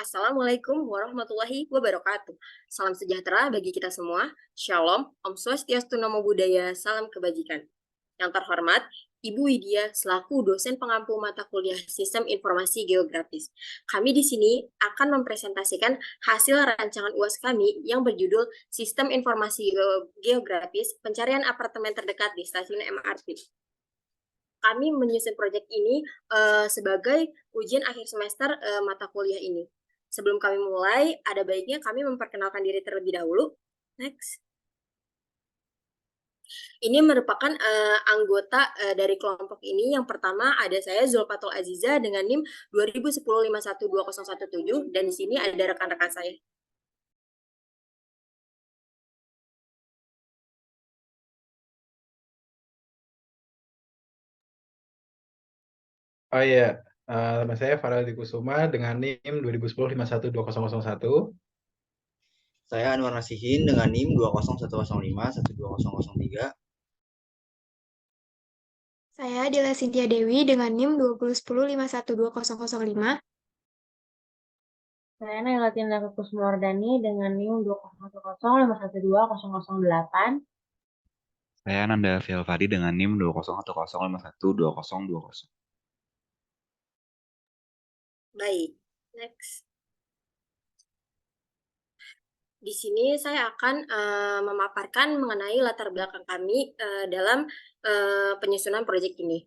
Assalamualaikum warahmatullahi wabarakatuh. Salam sejahtera bagi kita semua. Shalom, Om Swastiastu, Namo Buddhaya, salam kebajikan. Yang terhormat, Ibu Widya selaku dosen pengampu mata kuliah Sistem Informasi Geografis. Kami di sini akan mempresentasikan hasil rancangan UAS kami yang berjudul Sistem Informasi Geografis Pencarian Apartemen Terdekat di Stasiun MRT. Kami menyusun proyek ini sebagai ujian akhir semester mata kuliah ini. Sebelum kami mulai, ada baiknya kami memperkenalkan diri terlebih dahulu. Next. Ini merupakan anggota dari kelompok ini. Yang pertama ada saya Zulfatul Aziza dengan NIM 2010512017 dan di sini ada rekan-rekan saya. Oh iya, nama saya Farel Kusuma dengan NIM 2010 512001. Saya Anwar Nasihin dengan NIM 20105 12003. Saya Dela Cynthia Dewi dengan NIM 2010 512005. Saya Naila Tinda Kusmordani dengan NIM 20105120008. Saya Nanda Fialfadi dengan NIM 20105120020. Baik, next. Di sini saya akan memaparkan mengenai latar belakang kami dalam penyusunan proyek ini.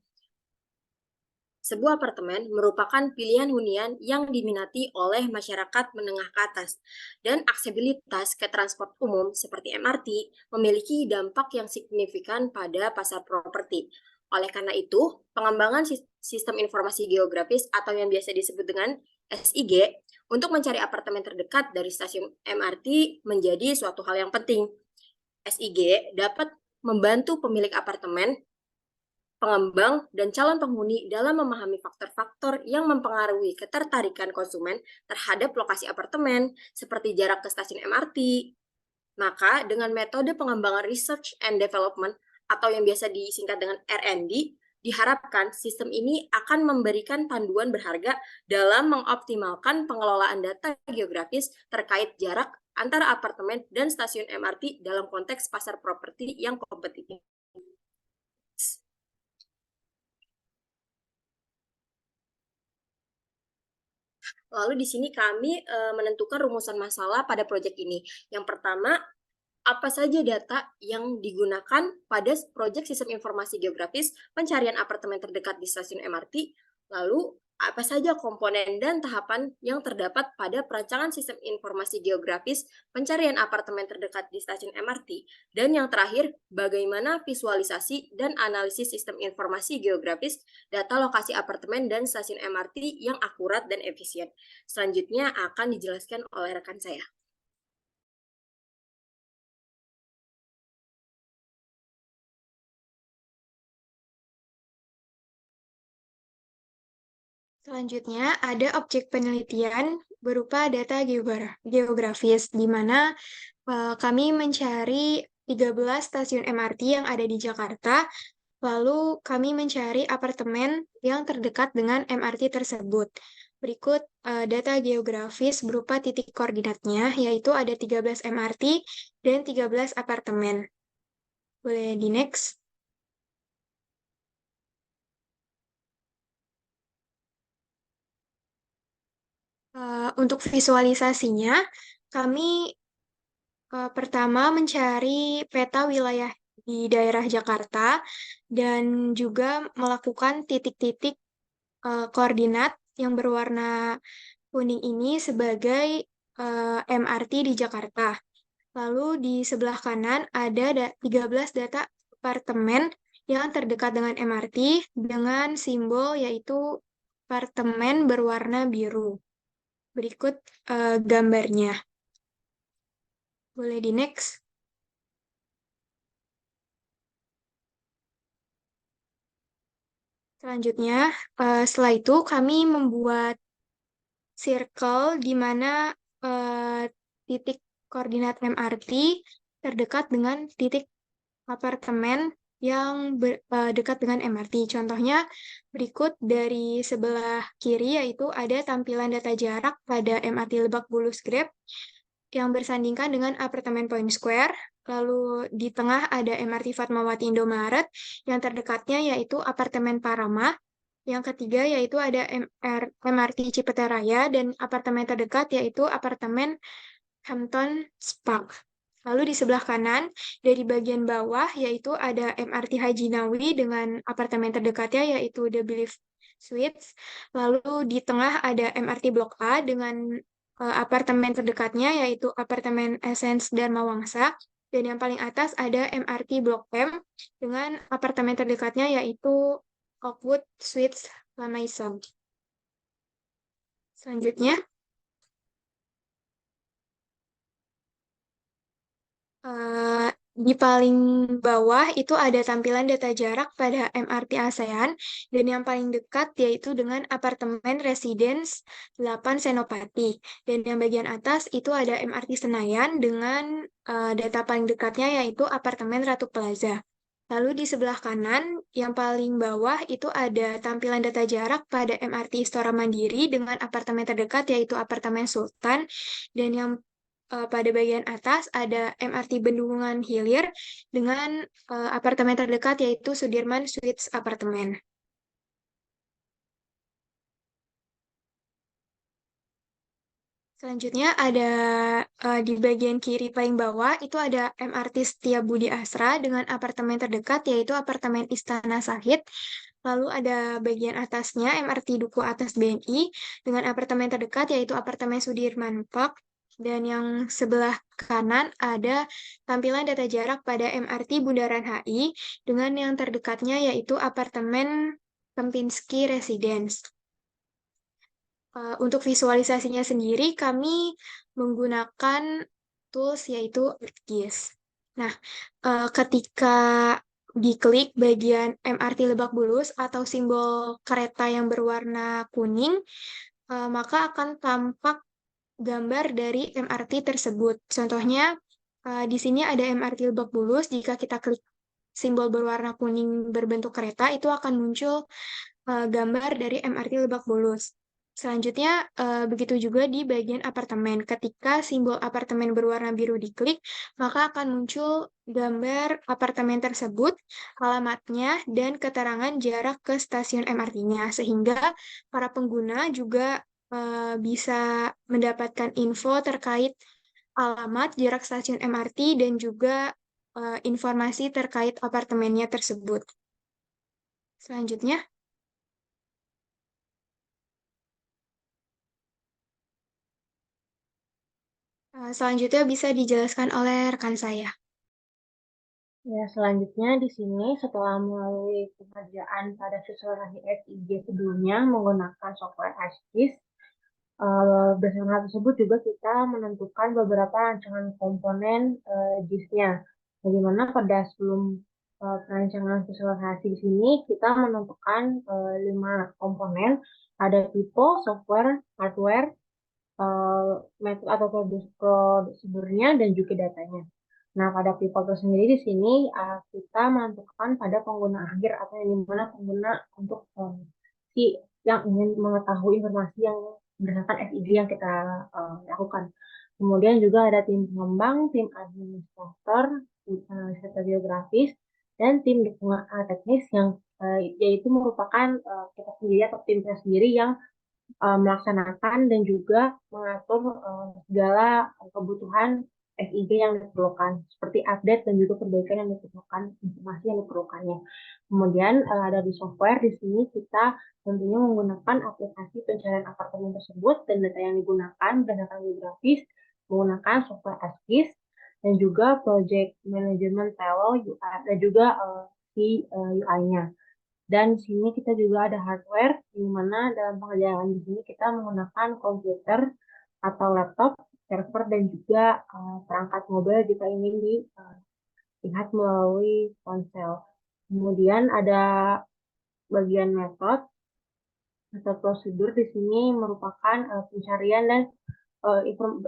Sebuah apartemen merupakan pilihan hunian yang diminati oleh masyarakat menengah ke atas, dan aksesibilitas ke transport umum seperti MRT memiliki dampak yang signifikan pada pasar properti. Oleh karena itu, pengembangan sistem informasi geografis atau yang biasa disebut dengan SIG untuk mencari apartemen terdekat dari stasiun MRT menjadi suatu hal yang penting. SIG dapat membantu pemilik apartemen, pengembang, dan calon penghuni dalam memahami faktor-faktor yang mempengaruhi ketertarikan konsumen terhadap lokasi apartemen, seperti jarak ke stasiun MRT. Maka, dengan metode pengembangan Research and Development, atau yang biasa disingkat dengan R&D, diharapkan sistem ini akan memberikan panduan berharga dalam mengoptimalkan pengelolaan data geografis terkait jarak antara apartemen dan stasiun MRT dalam konteks pasar properti yang kompetitif. Lalu di sini kami menentukan rumusan masalah pada proyek ini. Yang pertama, apa saja data yang digunakan pada proyek sistem informasi geografis pencarian apartemen terdekat di stasiun MRT, lalu apa saja komponen dan tahapan yang terdapat pada perancangan sistem informasi geografis pencarian apartemen terdekat di stasiun MRT, dan yang terakhir, bagaimana visualisasi dan analisis sistem informasi geografis data lokasi apartemen dan stasiun MRT yang akurat dan efisien. Selanjutnya akan dijelaskan oleh rekan saya. Selanjutnya, ada objek penelitian berupa data geografis, di mana kami mencari 13 stasiun MRT yang ada di Jakarta, lalu kami mencari apartemen yang terdekat dengan MRT tersebut. Berikut data geografis berupa titik koordinatnya, yaitu ada 13 MRT dan 13 apartemen. Boleh di next. Untuk visualisasinya, kami pertama mencari peta wilayah di daerah Jakarta dan juga melakukan titik-titik koordinat yang berwarna kuning ini sebagai MRT di Jakarta. Lalu di sebelah kanan ada 13 data apartemen yang terdekat dengan MRT dengan simbol yaitu apartemen berwarna biru. Berikut gambarnya. Boleh di next. Selanjutnya, setelah itu kami membuat circle di mana titik koordinat MRT terdekat dengan titik apartemen yang dekat dengan MRT. Contohnya berikut dari sebelah kiri, yaitu ada tampilan data jarak pada MRT Lebak Bulus Grab yang bersandingkan dengan apartemen Point Square. Lalu di tengah ada MRT Fatmawati Indomaret, yang terdekatnya yaitu apartemen Parama. Yang ketiga yaitu ada MRT Cipete Raya, dan apartemen terdekat yaitu apartemen Hampton Spark. Lalu di sebelah kanan, dari bagian bawah, yaitu ada MRT Haji Nawi dengan apartemen terdekatnya, yaitu The Belief Suites. Lalu di tengah ada MRT Blok A dengan apartemen terdekatnya, yaitu apartemen Essence Dharma Wangsa. Dan yang paling atas ada MRT Blok M dengan apartemen terdekatnya, yaitu Oakwood Suites La Maison. Selanjutnya, di paling bawah itu ada tampilan data jarak pada MRT ASEAN, dan yang paling dekat yaitu dengan apartemen Residence 8 Senopati. Dan yang bagian atas itu ada MRT Senayan dengan data paling dekatnya yaitu apartemen Ratu Plaza. Lalu di sebelah kanan, yang paling bawah itu ada tampilan data jarak pada MRT Istora Mandiri dengan apartemen terdekat yaitu apartemen Sultan, dan yang pada bagian atas ada MRT Bendungan Hilir dengan apartemen terdekat yaitu Sudirman Suites Apartemen. Selanjutnya ada di bagian kiri paling bawah itu ada MRT Setiabudi Asra dengan apartemen terdekat yaitu apartemen Istana Sahid. Lalu ada bagian atasnya MRT Duku Atas BNI dengan apartemen terdekat yaitu apartemen Sudirman Park. Dan yang sebelah kanan ada tampilan data jarak pada MRT Bundaran HI dengan yang terdekatnya yaitu apartemen Kempinski Residence. Untuk visualisasinya sendiri, kami menggunakan tools yaitu ArcGIS. Nah, ketika diklik bagian MRT Lebak Bulus atau simbol kereta yang berwarna kuning, maka akan tampak gambar dari MRT tersebut. Contohnya, di sini ada MRT Lebak Bulus. Jika kita klik simbol berwarna kuning berbentuk kereta, itu akan muncul gambar dari MRT Lebak Bulus. Selanjutnya, begitu juga di bagian apartemen. Ketika simbol apartemen berwarna biru diklik, maka akan muncul gambar apartemen tersebut, alamatnya, dan keterangan jarak ke stasiun MRT-nya. Sehingga para pengguna juga bisa mendapatkan info terkait alamat, jarak stasiun MRT, dan juga informasi terkait apartemennya tersebut. Selanjutnya, selanjutnya bisa dijelaskan oleh rekan saya. Ya, selanjutnya di sini setelah melalui pengerjaan pada visualisasi SIG sebelumnya menggunakan software ArcGIS, berdasarkan hal tersebut juga kita menentukan beberapa rancangan komponen GIS-nya. Bagaimana pada sebelum perancangan visualisasi di sini kita menentukan 5 komponen, ada people, software, hardware, metode atau prosedurnya, dan juga datanya. Nah, pada people itu sendiri di sini kita menentukan pada pengguna akhir atau yang dimana pengguna untuk si yang ingin mengetahui informasi yang berdasarkan SIG yang kita lakukan. Kemudian juga ada tim pengembang, tim administrator, tim analis data geografis, dan tim dukungan teknis yang yaitu merupakan kita sendiri atau tim kita sendiri yang melaksanakan dan juga mengatur segala kebutuhan SIG yang diperlukan, seperti update dan juga perbaikan yang diperlukan, informasi yang diperlukannya. Kemudian ada di software, di sini kita tentunya menggunakan aplikasi pencarian apartemen tersebut dan data yang digunakan berdasarkan geografis menggunakan software ArcGIS dan juga project management tool UI dan juga UI-nya. Dan di sini kita juga ada hardware, di mana dalam pengerjaan di sini kita menggunakan komputer atau laptop, server, dan juga perangkat mobile jika ingin dilihat melalui ponsel. Kemudian ada bagian metode atau prosedur di sini merupakan pencarian dan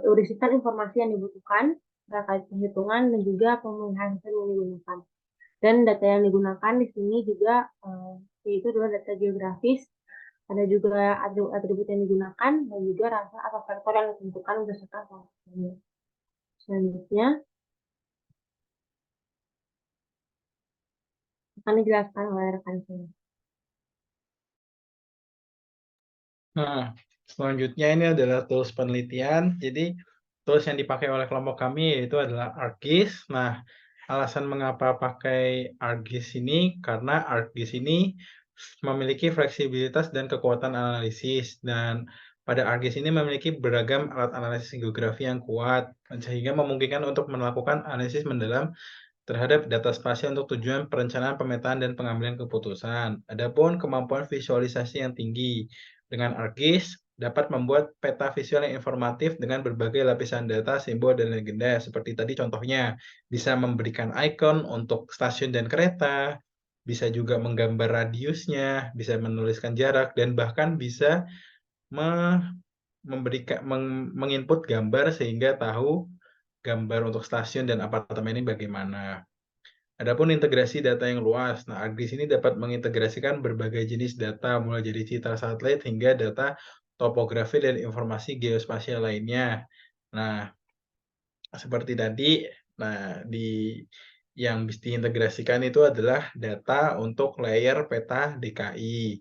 berisikan informasi yang dibutuhkan terkait perhitungan dan juga pemulihan hasil yang digunakan. Dan data yang digunakan di sini juga yaitu adalah data geografis, ada juga atribut yang digunakan, dan juga rasa atau faktor yang ditentukan berdasarkan faktornya. Selanjutnya, akan dijelaskan oleh rekan saya. Nah, selanjutnya ini adalah tools penelitian. Jadi, tools yang dipakai oleh kelompok kami yaitu adalah ArcGIS. Nah, alasan mengapa pakai ArcGIS ini, karena ArcGIS ini memiliki fleksibilitas dan kekuatan analisis. Dan pada ArcGIS ini memiliki beragam alat analisis geografi yang kuat, sehingga memungkinkan untuk melakukan analisis mendalam terhadap data spasial untuk tujuan perencanaan, pemetaan, dan pengambilan keputusan. Adapun kemampuan visualisasi yang tinggi dengan ArcGIS dapat membuat peta visual yang informatif dengan berbagai lapisan data, simbol, dan legenda. Seperti tadi contohnya, bisa memberikan ikon untuk stasiun dan kereta, bisa juga menggambar radiusnya, bisa menuliskan jarak, dan bahkan bisa menginput gambar sehingga tahu gambar untuk stasiun dan apartemen ini bagaimana. Adapun integrasi data yang luas, nah ArcGIS ini dapat mengintegrasikan berbagai jenis data, mulai dari citra satelit hingga data topografi dan informasi geospasial lainnya. Nah, seperti tadi, nah yang bisa diintegrasikan itu adalah data untuk layer peta DKI.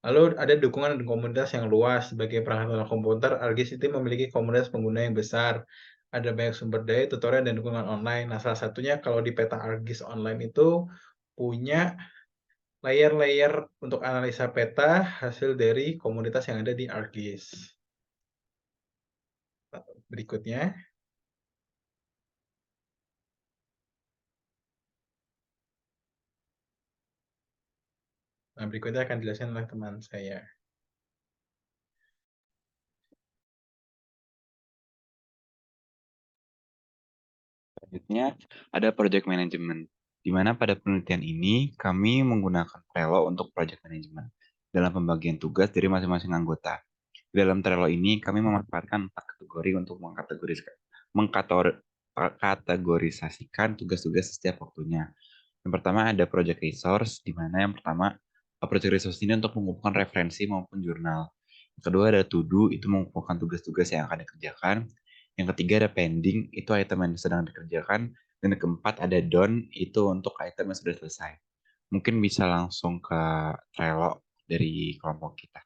Lalu ada dukungan dan komunitas yang luas. Sebagai perangkat komputer, ArcGIS itu memiliki komunitas pengguna yang besar. Ada banyak sumber daya, tutorial, dan dukungan online. Nah, salah satunya kalau di peta ArcGIS online itu punya layer-layer untuk analisa peta hasil dari komunitas yang ada di ArcGIS. Berikutnya. Nah, berikutnya akan dijelaskan oleh teman saya. Selanjutnya ada project management, di mana pada penelitian ini kami menggunakan Trello untuk project management dalam pembagian tugas dari masing-masing anggota. Di dalam Trello ini kami memanfaatkan 4 kategori untuk mengkategorisasikan tugas-tugas setiap waktunya. Yang pertama ada project resource, di mana yang pertama project resource ini untuk mengumpulkan referensi maupun jurnal. Yang kedua ada to do, itu mengumpulkan tugas-tugas yang akan dikerjakan. Yang ketiga ada pending, itu item yang sedang dikerjakan. Dan yang keempat ada done, itu untuk item yang sudah selesai. Mungkin bisa langsung ke Trello dari kelompok kita.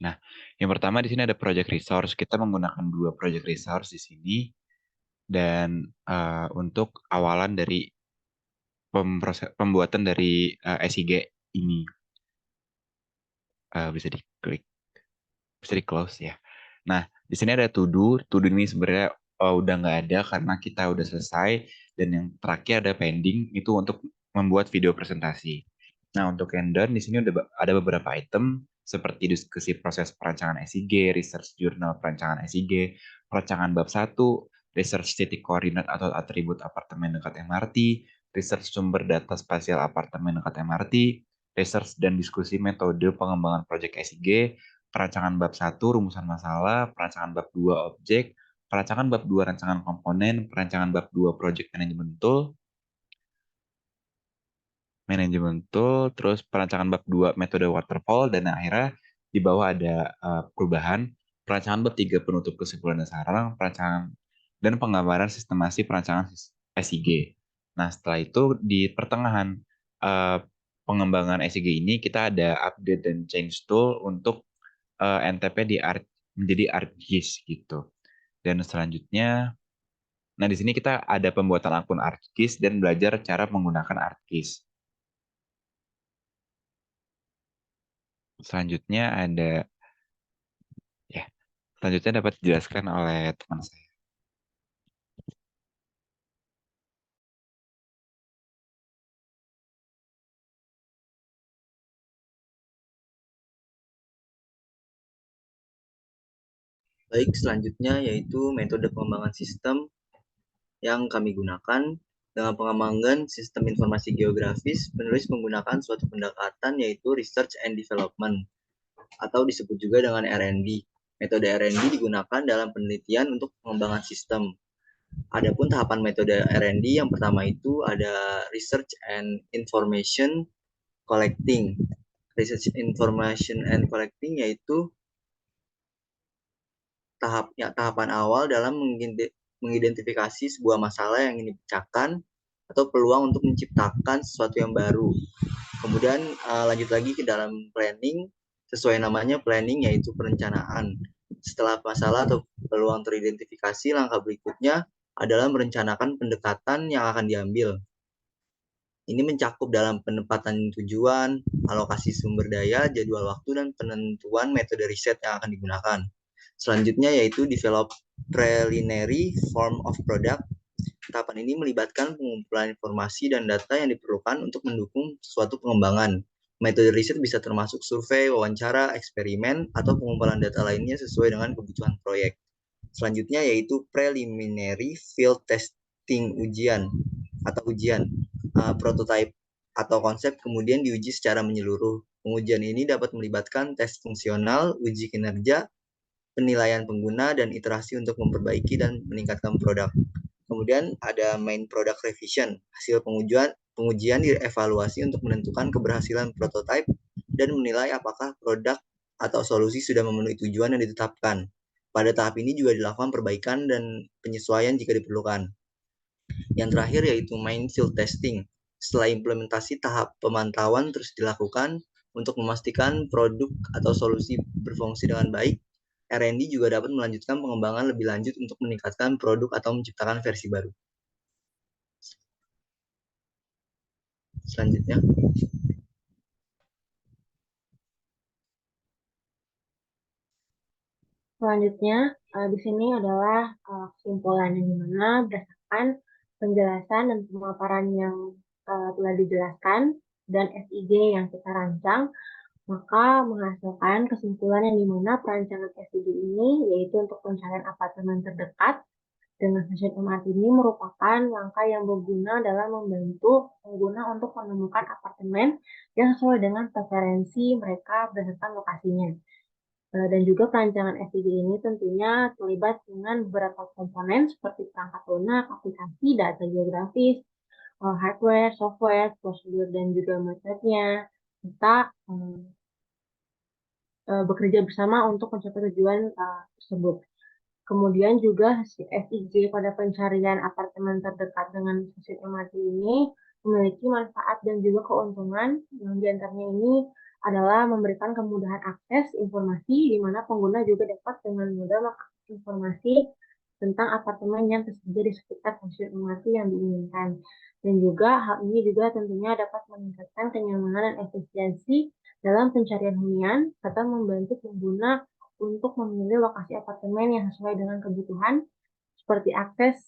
Nah, yang pertama di sini ada project resource. Kita menggunakan 2 project resource di sini. Dan untuk awalan dari pembuatan dari SIG ini. Bisa diklik, bisa di close ya. Nah, di sini ada to do ini sebenarnya udah nggak ada karena kita udah selesai, dan yang terakhir ada pending, itu untuk membuat video presentasi. Nah, untuk yang done di sini udah ada beberapa item seperti diskusi proses perancangan SIG, research jurnal perancangan SIG, perancangan bab 1, research titik koordinat atau atribut apartemen dekat MRT, research sumber data spasial apartemen dekat MRT, research dan diskusi metode pengembangan proyek SIG, perancangan bab 1 rumusan masalah, perancangan bab 2 objek, perancangan bab 2 rancangan komponen, perancangan bab 2 project management tool, terus perancangan bab 2 metode waterfall, dan akhirnya di bawah ada perubahan, perancangan bab 3 penutup kesimpulan dan saran, perancangan dan penggambaran sistemasi perancangan SIG. Nah, setelah itu di pertengahan pengembangan SIG ini kita ada update dan change tool untuk NTP menjadi ArcGIS gitu. Dan selanjutnya, nah di sini kita ada pembuatan akun ArcGIS dan belajar cara menggunakan ArcGIS. Selanjutnya dapat dijelaskan oleh teman saya. Baik, selanjutnya yaitu metode pengembangan sistem yang kami gunakan. Dengan pengembangan sistem informasi geografis, penulis menggunakan suatu pendekatan yaitu Research and Development, atau disebut juga dengan R&D. Metode R&D digunakan dalam penelitian untuk pengembangan sistem. Adapun tahapan metode R&D yang pertama itu ada Research and Information Collecting. Research Information and Collecting yaitu tahapan awal dalam mengidentifikasi sebuah masalah yang ingin dipecahkan atau peluang untuk menciptakan sesuatu yang baru. Kemudian lanjut lagi ke dalam planning, sesuai namanya planning yaitu perencanaan. Setelah masalah atau peluang teridentifikasi, langkah berikutnya adalah merencanakan pendekatan yang akan diambil. Ini mencakup dalam penempatan tujuan, alokasi sumber daya, jadwal waktu, dan penentuan metode riset yang akan digunakan. Selanjutnya yaitu develop preliminary form of product. Tahapan ini melibatkan pengumpulan informasi dan data yang diperlukan untuk mendukung suatu pengembangan. Metode riset bisa termasuk survei, wawancara, eksperimen, atau pengumpulan data lainnya sesuai dengan kebutuhan proyek. Selanjutnya yaitu preliminary field testing ujian. Prototype atau konsep kemudian diuji secara menyeluruh. Pengujian ini dapat melibatkan tes fungsional, uji kinerja, penilaian pengguna, dan iterasi untuk memperbaiki dan meningkatkan produk. Kemudian ada main product revision. Hasil pengujian dievaluasi untuk menentukan keberhasilan prototype dan menilai apakah produk atau solusi sudah memenuhi tujuan yang ditetapkan. Pada tahap ini juga dilakukan perbaikan dan penyesuaian jika diperlukan. Yang terakhir yaitu main field testing. Setelah implementasi, tahap pemantauan terus dilakukan untuk memastikan produk atau solusi berfungsi dengan baik. R&D juga dapat melanjutkan pengembangan lebih lanjut untuk meningkatkan produk atau menciptakan versi baru. Selanjutnya. Selanjutnya, di sini adalah kesimpulan yang dimana berdasarkan penjelasan dan pemaparan yang telah dijelaskan dan SIG yang kita rancang, maka menghasilkan kesimpulan yang dimana perancangan SIG ini yaitu untuk pencarian apartemen terdekat dengan stasiun MRT ini merupakan langkah yang berguna dalam membantu pengguna untuk menemukan apartemen yang sesuai dengan preferensi mereka berdasarkan lokasinya. Dan juga perancangan SIG ini tentunya terlibat dengan beberapa komponen seperti perangkat lunak, aplikasi, data geografis, hardware, software, prosedur, dan juga metodenya. Kita bekerja bersama untuk mencapai tujuan tersebut. Kemudian juga SIG pada pencarian apartemen terdekat dengan stasiun MRT ini memiliki manfaat dan juga keuntungan. Yang diantaranya ini adalah memberikan kemudahan akses informasi di mana pengguna juga dapat dengan mudah mengakses informasi tentang apartemen yang tersedia di sekitar stasiun MRT yang diinginkan. Dan juga hal ini juga tentunya dapat meningkatkan kenyamanan dan efisiensi dalam pencarian hunian serta membantu pengguna untuk memilih lokasi apartemen yang sesuai dengan kebutuhan seperti akses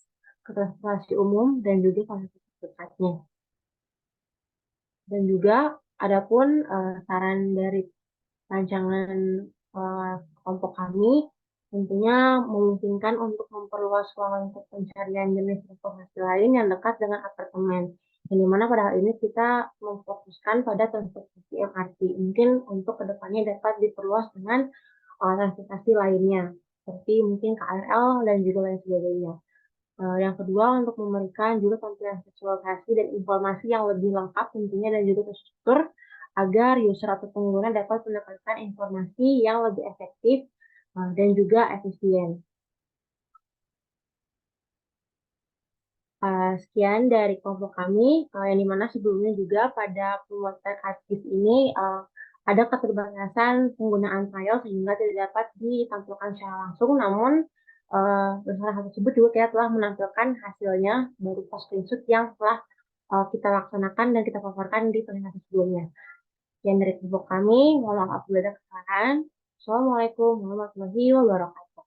ke transportasi umum dan juga fasilitas dekatnya. Dan juga adapun saran dari rancangan kelompok kami tentunya memungkinkan untuk memperluas ruang untuk pencarian jenis transportasi lain yang dekat dengan apartemen. Yang dimana pada hal ini kita memfokuskan pada transportasi MRT. Mungkin untuk kedepannya dapat diperluas dengan transportasi lainnya, seperti mungkin KRL dan juga lain sebagainya. Yang kedua, untuk memberikan juga tampilan visualisasi dan informasi yang lebih lengkap tentunya dan juga terstruktur agar user atau pengguna dapat mendapatkan informasi yang lebih efektif dan juga efisien. Sekian dari kelompok kami, yang dimana sebelumnya juga pada pembuatan artis ini ada keterbatasan penggunaan file sehingga tidak dapat ditampilkan secara langsung, namun berdasarkan hal tersebut juga kita telah menampilkan hasilnya berupa screenshot yang telah kita laksanakan dan kita paparkan di presentasi sebelumnya. Sekian dari kelompok kami, mohon maaf apabila ada kesalahan. Assalamualaikum warahmatullahi wabarakatuh.